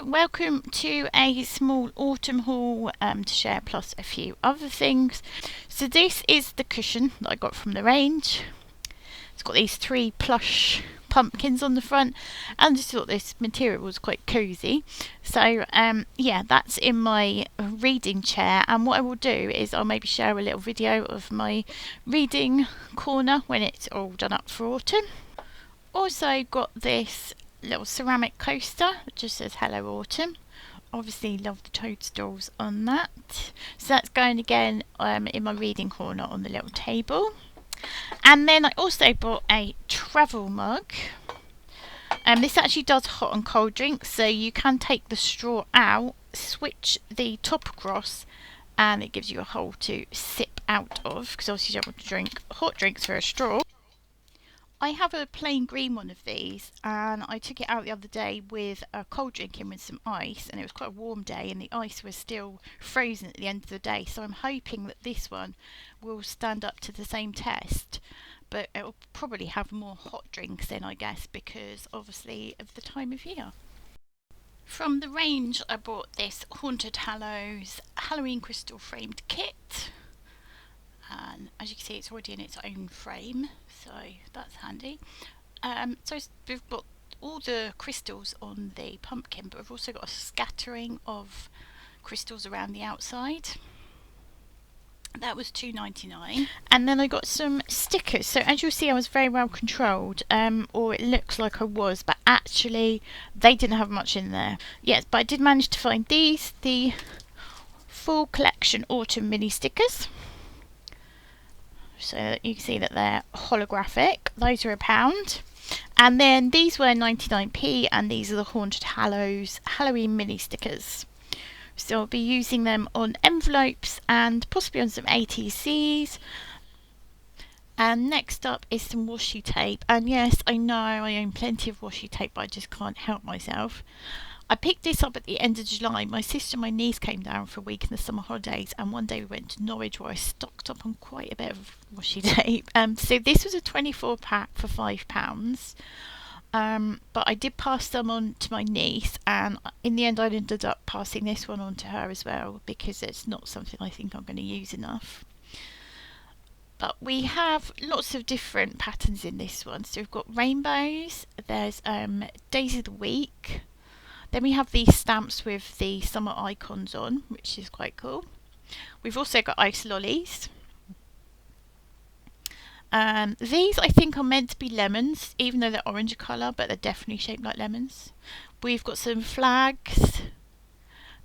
Hello, welcome to a small autumn haul to share, plus a few other things. So this is the cushion that I got from the range. It's got these 3 plush pumpkins on the front, and I just thought this material was quite cosy. So yeah, that's in my reading chair, and what I will do is I'll maybe share a little video of my reading corner when it's all done up for autumn. Also got this little ceramic coaster that just says Hello Autumn. Obviously love the toadstools on that. So that's going again in my reading corner on the little table. And then I also bought a travel mug. This actually does hot and cold drinks, so you can take the straw out, switch the top across, and it gives you a hole to sip out of, because obviously you don't want to drink hot drinks through a straw. I have a plain green one of these, and I took it out the other day with a cold drink in with some ice, and it was quite a warm day and the ice was still frozen at the end of the day, so I'm hoping that this one will stand up to the same test, but it will probably have more hot drinks in, I guess, because obviously of the time of year. From the range I bought this Haunted Hallows Halloween crystal framed kit. And as you can see, it's already in its own frame, so that's handy. So we've got all the crystals on the pumpkin, but we've also got a scattering of crystals around the outside. That was $2.99. And then I got some stickers. So as you'll see, I was very well controlled, or it looks like I was, but actually they didn't have much in there. Yes, but I did manage to find these, the full collection autumn mini stickers. So that you can see that they're holographic. Those are £1. And then these were 99p, and these are the Haunted Hallows Halloween mini stickers. So I'll be using them on envelopes and possibly on some ATCs. And next up is some washi tape. And yes, I know I own plenty of washi tape, but I just can't help myself. I picked this up at the end of July. My sister and my niece came down for a week in the summer holidays, and one day we went to Norwich where I stocked up on quite a bit of washi tape. So this was a 24 pack for £5. But I did pass some on to my niece, and in the end I ended up passing this one on to her as well, because it's not something I think I'm going to use enough. But we have lots of different patterns in this one. So we've got rainbows, there's days of the week. Then we have these stamps with the summer icons on, which is quite cool. We've also got ice lollies. These I think are meant to be lemons, even though they're orange colour, but they're definitely shaped like lemons. We've got some flags.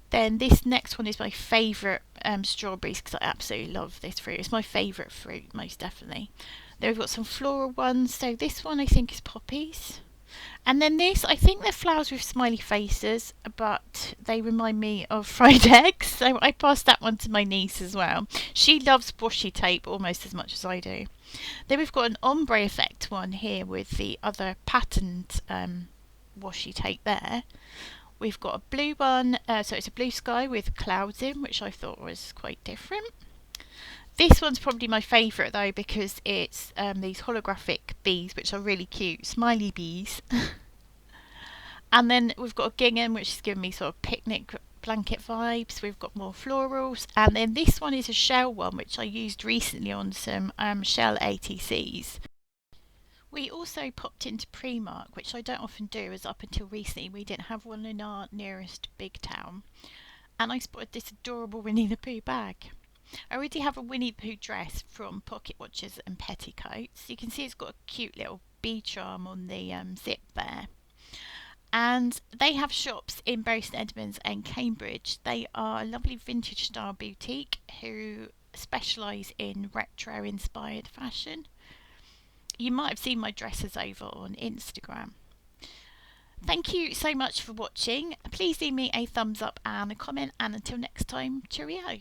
Then this next one is my favourite, strawberries, because I absolutely love this fruit. It's my favourite fruit, most definitely. Then we've got some floral ones. So this one I think is poppies. And then this, I think they're flowers with smiley faces, but they remind me of fried eggs, so I passed that one to my niece as well. She loves washi tape almost as much as I do. Then we've got an ombre effect one here with the other patterned washi tape there. We've got a blue one, so it's a blue sky with clouds in, which I thought was quite different. This one's probably my favourite though, because it's these holographic bees, which are really cute, smiley bees. And then we've got a gingham, which is giving me sort of picnic blanket vibes. We've got more florals, and then this one is a shell one, which I used recently on some shell ATCs. We also popped into Primark, which I don't often do, as up until recently we didn't have one in our nearest big town. And I spotted this adorable Winnie the Pooh bag. I already have a Winnie the Pooh dress from Pocket Watches and Petticoats. You can see it's got a cute little bee charm on the zip there. And they have shops in both St Edmunds and Cambridge. They are a lovely vintage style boutique who specialise in retro inspired fashion. You might have seen my dresses over on Instagram. Thank you so much for watching. Please leave me a thumbs up and a comment, and until next time, cheerio.